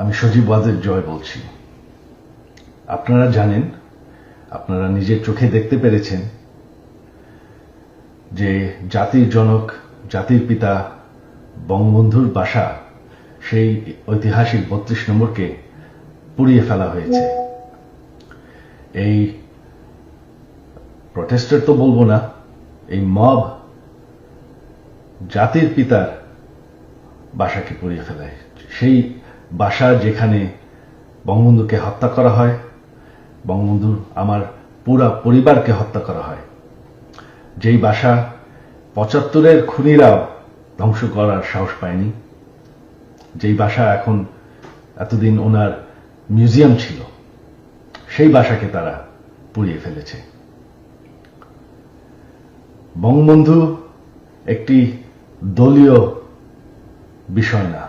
আমি সজীব ওয়াজেদ জয় বলছি। আপনারা জানেন, আপনারা নিজের চোখে দেখতে পেরেছেন যে জাতির জনক, জাতির পিতা বঙ্গবন্ধুর বাসা, সেই ঐতিহাসিক ৩২ নম্বরকে পুড়িয়ে ফেলা হয়েছে। এই প্রটেস্টার তো বলবো না, এই মব জাতির পিতার বাসাকে পুড়িয়ে ফেলায়। সেই বাসা যেখানে বঙ্গবন্ধুকে হত্যা করা হয়, বঙ্গবন্ধুর আমার পুরা পরিবারকে হত্যা করা হয়, যেই বাসা ৭৫-এর খুনিরাও ধ্বংস করার সাহস পায়নি, যেই বাসা এখন এতদিন ওনার মিউজিয়াম ছিল, সেই বাসাকে তারা পুড়িয়ে ফেলেছে। বঙ্গবন্ধু একটি দলীয় বিষয় না,